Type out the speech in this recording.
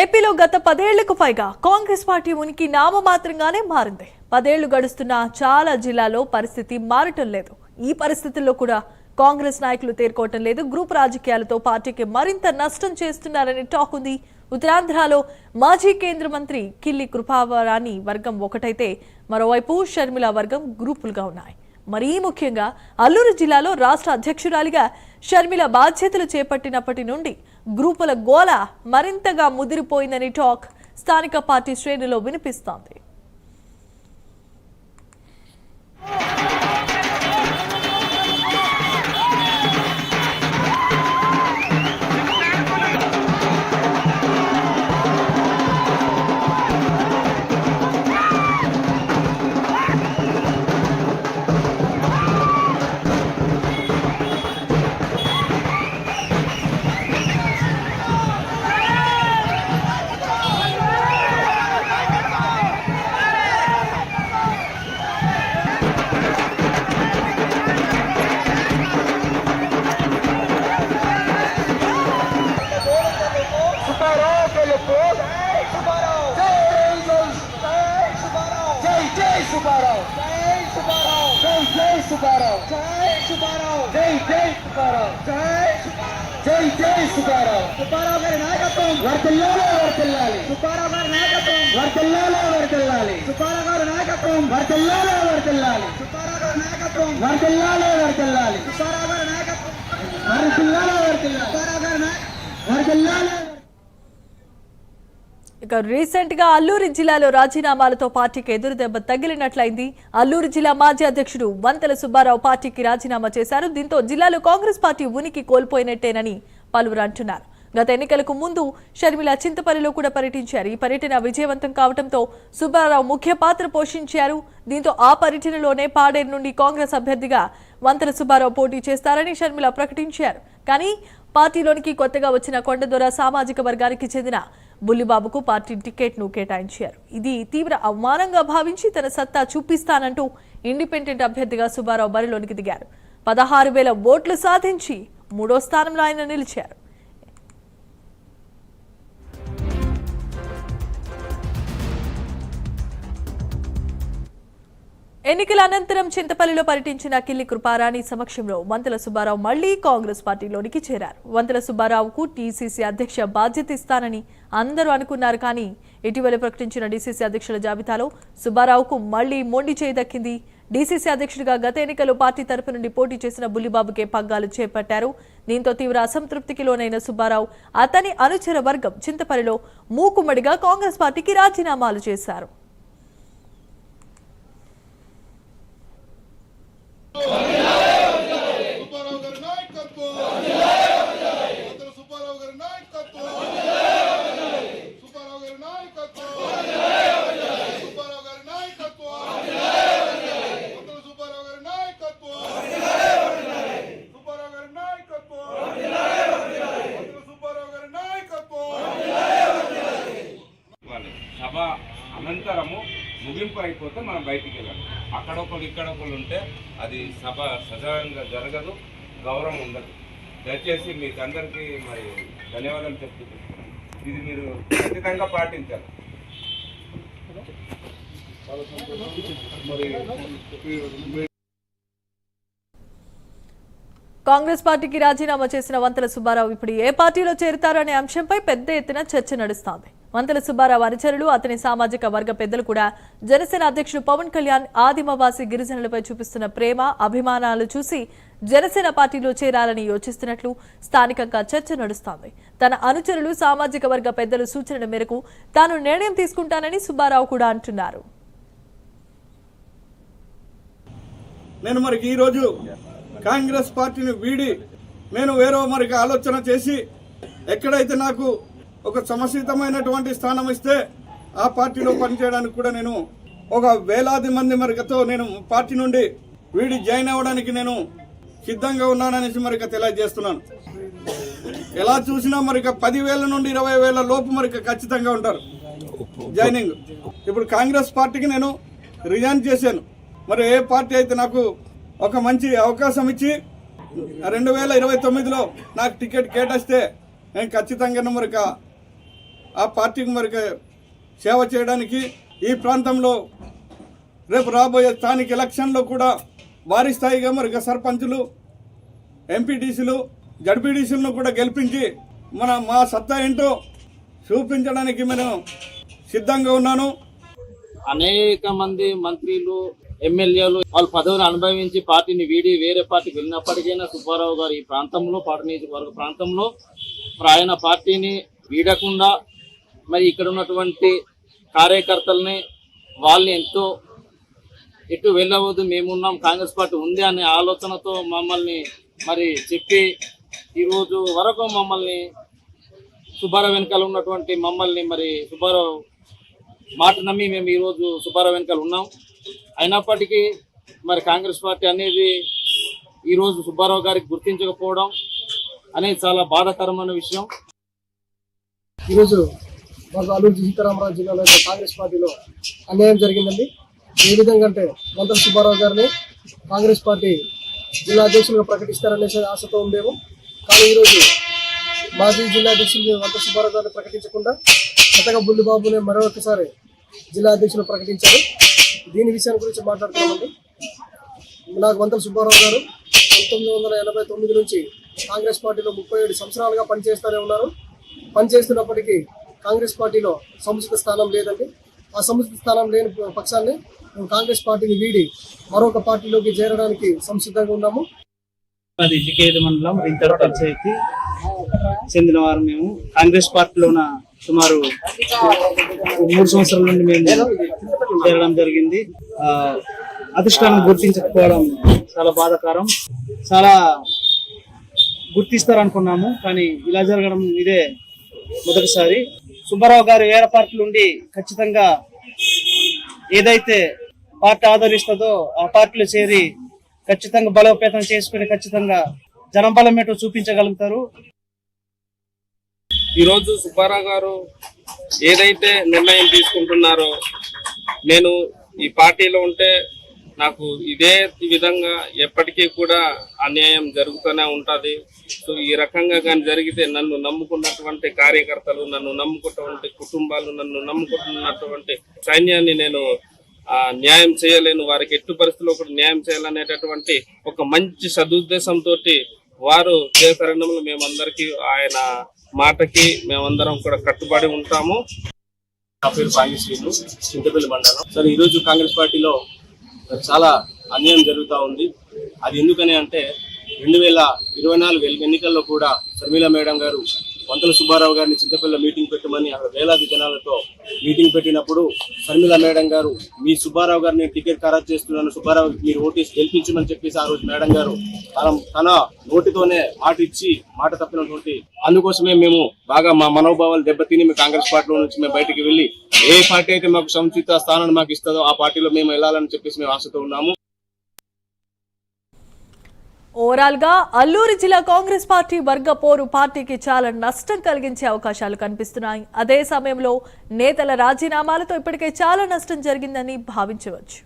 ఏపీలో గత 10 ఏళ్లకు పైగా కాంగ్రెస్ పార్టీ ఉనికి నామమాత్రంగానే మారింది. 10 ఏళ్లు గడుస్తున్న చాలా జిల్లాల్లో పరిస్థితి మారటం లేదు. ఈ పరిస్థితుల్లో కూడా కాంగ్రెస్ నాయకులు తేరుకోవటం లేదు. గ్రూప్ రాజకీయాలతో పార్టీకి మరింత నష్టం చేస్తున్నారని టాక్ ఉంది. ఉత్తరాంధ్రలో మాజీ కేంద్ర మంత్రి కిల్లి కృపారాణి వర్గం ఒకటైతే మరోవైపు షర్మిల వర్గం గ్రూపులుగా ఉన్నాయి. మరీ ముఖ్యంగా అల్లూరు జిల్లాలో రాష్ట్ర అధ్యక్షురాలిగా షర్మిల బాధ్యతలు చేపట్టినప్పటి నుండి గ్రూపుల గోల మరింతగా ముదిరిపోయిందని టాక్ స్థానిక పార్టీ శ్రేణులో వినిపిస్తోంది. సుబ్బారావు గారి నాయకత్వం వర్ధిల్లాలి. సుబ్బారావు గారి నాయకత్వం వర్ధిల్లాలి. సుబ్బారావు గారి నాయకత్వం వర్ధిల్లాలి. సుబ్బారావు గారి నాయకత్వం వర్ధిల్లాలి. సుబ్బారావు గారి నాయకత్వం వర్ధిల్లాలి. ఇక రీసెంట్ గా అల్లూరు జిల్లాలో రాజీనామాలతో పార్టీకి ఎదురు దెబ్బ తగిలినట్లయింది. అల్లూరు జిల్లా మాజీ అధ్యక్షుడు వంతెల సుబ్బారావు పార్టీకి రాజీనామా చేశారు. దీంతో జిల్లాలో కాంగ్రెస్ పార్టీ ఉనికి కోల్పోయినట్టేనని పలువురు అంటున్నారు. గత ఎన్నికలకు ముందు షర్మిల చింతపల్లిలో కూడా పర్యటించారు. ఈ పర్యటన విజయవంతం కావడంతో సుబ్బారావు ముఖ్య పాత్ర పోషించారు. దీంతో ఆ పర్యటనలోనే పాడేరు నుండి కాంగ్రెస్ అభ్యర్థిగా వంతెల సుబ్బారావు పోటీ చేస్తారని షర్మిల ప్రకటించారు. కానీ పార్టీలోనికి కొత్తగా వచ్చిన కొండదొర సామాజిక వర్గానికి చెందిన బుల్లిబాబుకు పార్టీ టికెట్ను కేటాయించారు. ఇది తీవ్ర అవమానంగా భావించి తన సత్తా చూపిస్తానంటూ ఇండిపెండెంట్ అభ్యర్థిగా సుబ్బారావు బరిలోనికి దిగారు. 16,000 ఓట్లు సాధించి 3వ స్థానంలో ఆయన నిలిచారు. ఎన్నికల అనంతరం చింతపల్లిలో పర్యటించిన కిల్లి కృపారాణి సమక్షంలో వంతెల సుబ్బారావు మళ్లీ కాంగ్రెస్ పార్టీలోనికి చేరారు. వంతెల సుబ్బారావుకు టీసీసీ అధ్యక్ష బాధ్యత ఇస్తానని అందరూ అనుకున్నారు. కానీ ఇటీవల ప్రకటించిన డీసీసీ అధ్యక్షుల జాబితాలో సుబ్బారావుకు మళ్లీ మొండి చేయి దక్కింది. డీసీసీ అధ్యక్షుడిగా గత ఎన్నికల్లో పార్టీ తరపు నుండి పోటీ చేసిన బుల్లిబాబుకే పగ్గాలు చేపట్టారు. దీంతో తీవ్ర అసంతృప్తికి లోనైన సుబ్బారావు అతని అనుచర వర్గం చింతపల్లిలో మూకుమ్మడిగా కాంగ్రెస్ పార్టీకి రాజీనామాలు చేశారు. సభ అనంతరము ముగింపు అయిపోతే మనం బయటికి వెళ్ళాలి. అక్కడొకరు ఇక్కడొకరు ఉంటే అది సభ సజావుగా జరగదు, గౌరవం ఉండదు. దయచేసి మీకు అందరికీ మరి ధన్యవాదాలు చెప్తున్నాను. ఇది మీరు ఖచ్చితంగా పాటించాలి. కాంగ్రెస్ పార్టీకి రాజీనామా చేసిన వంతెల సుబ్బారావు ఇప్పుడు ఏ పార్టీలో చేరుతారనే అంశంపై పెద్ద ఎత్తున చర్చ నడుస్తోంది. వంతెల సుబ్బారావు అనుచరులు, అతని సామాజిక వర్గ పెద్దలు కూడా జనసేన అధ్యక్షుడు పవన్ కళ్యాణ్ ఆదిమవాసి గిరిజనులపై చూపిస్తున్న ప్రేమ, అభిమానాలు చూసి జనసేన పార్టీలో చేరాలని యోచిస్తున్నట్లు స్థానికంగా చర్చ నడుస్తోంది. తన అనుచరులు, సామాజిక వర్గ పెద్దల సూచనల మేరకు తాను నిర్ణయం తీసుకుంటానని సుబ్బారావు కూడా అంటున్నారు. నేను మరికి ఈరోజు కాంగ్రెస్ పార్టీని వీడి నేను వేరే మరికి ఆలోచన చేసి ఎక్కడైతే నాకు ఒక సమశీతమైనటువంటి స్థానం ఇస్తే ఆ పార్టీలో పనిచేయడానికి కూడా నేను ఒక వేలాది మంది మరికతో నేను పార్టీ నుండి వీడి జాయిన్ అవ్వడానికి నేను సిద్ధంగా ఉన్నాననేసి మరిక తెలియజేస్తున్నాను. ఎలా చూసినా మరిక 10,000 నుండి 20,000 లోపు మరిక ఖచ్చితంగా ఉంటారు జాయినింగ్. ఇప్పుడు కాంగ్రెస్ పార్టీకి నేను రిజైన్ చేశాను. మరి ఏ పార్టీ అయితే నాకు ఒక మంచి అవకాశం ఇచ్చి 2029లో నాకు టికెట్ కేటాయిస్తే నేను ఖచ్చితంగా మరిక ఆ పార్టీకి మరి సేవ చేయడానికి ఈ ప్రాంతంలో రేపు రాబోయే స్థానిక ఎలక్షన్లో కూడా భారీ స్థాయిగా మరి సర్పంచులు, ఎంపీటీసీలు, జడ్పీటీసీలను కూడా గెలిపించి మా సత్తా ఏంటో చూపించడానికి నేను సిద్ధంగా ఉన్నాను. అనేక మంది మంత్రులు, ఎమ్మెల్యేలు వాళ్ళు పదవిని అనుభవించి పార్టీని వీడి వేరే పార్టీకి వెళ్ళినప్పటికైనా సుబ్బారావు గారు ఈ ప్రాంతంలో, పాట నియోజకవర్గ ప్రాంతంలో ఆయన పార్టీని వీడకుండా మరి ఇక్కడ ఉన్నటువంటి కార్యకర్తల్ని వాళ్ళని ఎంతో ఎటు వెళ్ళవద్దు, మేమున్నాం, కాంగ్రెస్ పార్టీ ఉంది అనే ఆలోచనతో మమ్మల్ని మరి చెప్పి ఈరోజు వరకు మమ్మల్ని సుబ్బారావు వెనకాల ఉన్నటువంటి మమ్మల్ని మరి సుబ్బారావు మాట నమ్మి మేము ఈరోజు సుబ్బారావు వెనకాల ఉన్నాం. అయినప్పటికీ మరి కాంగ్రెస్ పార్టీ అనేది ఈరోజు సుబ్బారావు గారికి గుర్తించకపోవడం అనేది చాలా బాధాకరమైన విషయం. ఈరోజు మాకు అల్లూరు సీతారామరాజు జిల్లాలో కాంగ్రెస్ పార్టీలో అన్యాయం జరిగిందండి. ఏ విధంగా అంటే వంతల సుబ్బారావు గారిని కాంగ్రెస్ పార్టీ జిల్లా అధ్యక్షులుగా ప్రకటిస్తారనే ఆశతో ఉండేము. కానీ ఈరోజు మాజీ జిల్లా అధ్యక్షులు వంతల సుబ్బారావు గారిని ప్రకటించకుండా కొత్తగా బుల్లిబాబుని మరొకసారి జిల్లా అధ్యక్షులు ప్రకటించారు. దీని విషయాన్ని గురించి మాట్లాడుతున్నామండి. నాకు వంతల సుబ్బారావు గారు 1989 నుంచి కాంగ్రెస్ పార్టీలో 37 సంవత్సరాలుగా పనిచేస్తూనే ఉన్నారు. పనిచేస్తున్నప్పటికీ కాంగ్రెస్ పార్టీలో సముచిత స్థానం లేదండి. ఆ సముచిత స్థానం లేని పక్షాన్ని మేము కాంగ్రెస్ పార్టీని వీడి మరొక పార్టీలోకి చేరడానికి సంసిద్ధంగా ఉన్నాము. అది జికేది మండలం రింతర పంచాయతీ చెందిన వారు. మేము కాంగ్రెస్ పార్టీలోన సుమారు 3 సంవత్సరాల నుండి మేము చేరడం జరిగింది. అధిష్టానం గుర్తించకపోవడం చాలా బాధాకరం. చాలా గుర్తిస్తారనుకున్నాము, కానీ ఇలా జరగడం ఇదే మొదటిసారి. సుబ్బారావు గారు వేరే పార్టీలు ఉండి ఖచ్చితంగా ఏదైతే పార్టీ ఆదరిస్తుందో ఆ పార్టీలో చేరి ఖచ్చితంగా బలోపేతం చేసుకుని ఖచ్చితంగా జనం బలం ఏంటో చూపించగలుగుతారు. ఈరోజు సుబ్బారావు గారు ఏదైతే నిర్ణయం తీసుకుంటున్నారో, నేను ఈ పార్టీలో ఉంటే నాకు ఇదే విధంగా ఎప్పటికీ కూడా అన్యాయం జరుగుతూనే ఉంటుంది. సో ఈ రకంగా కానీ జరిగితే నన్ను నమ్ముకున్నటువంటి కార్యకర్తలు, నన్ను నమ్ముకున్నటువంటి కుటుంబాలు, నన్ను నమ్ముకుంటున్నటువంటి సైన్యాన్ని నేను న్యాయం చేయలేను. వారికి ఎట్టి పరిస్థితుల్లో కూడా న్యాయం చేయాలనేటటువంటి ఒక మంచి సదుద్దేశంతో వారు చేసరణంలో మేమందరికీ ఆయన మాటకి మేమందరం కూడా కట్టుబడి ఉంటాము. నా పేరు పాంగిశ్రీను, చింతపల్లి మండలం. సార్, ఈరోజు కాంగ్రెస్ పార్టీలో చాలా అన్యాయం జరుగుతూ ఉంది. అది ఎందుకని అంటే 2024 ఎన్నికల్లో కూడా శర్మిల మేడం గారు వంతల సుబ్బారావు గారిని చింతపల్లిలో మీటింగ్ పెట్టమని అక్కడ వేలాది జనాలతో మీటింగ్ పెట్టినప్పుడు శర్మిల మేడం గారు, మీ సుబ్బారావు గారిని టికెట్ ఖరారు చేస్తున్నాను, సుబ్బారావు మీరు ఓటేసి గెలిపించమని చెప్పేసి ఆ రోజు మేడం గారు తన నోటితోనే మాట ఇచ్చి మాట తప్పినటువంటి అందుకోసమే మేము బాగా మా మనోభావాలు దెబ్బతిని మీ కాంగ్రెస్ పార్టీలో నుంచి మేము బయటికి వెళ్ళి ఏ పార్టీ అయితే మాకు సముచిత స్థానాన్ని మాకు ఇస్తుందో ఆ పార్టీలో మేము వెళ్ళాలని చెప్పేసి మేము ఆశతో ఉన్నాము. ఓవరాల్ గా అల్లూరు జిల్లా కాంగ్రెస్ పార్టీ వర్గ పోరు పార్టీకి చాలా నష్టం కలిగించే అవకాశాలు కనిపిస్తున్నాయి. అదే సమయంలో నేతల రాజీనామాలతో ఇప్పటికే చాలా నష్టం జరిగిందని భావించవచ్చు.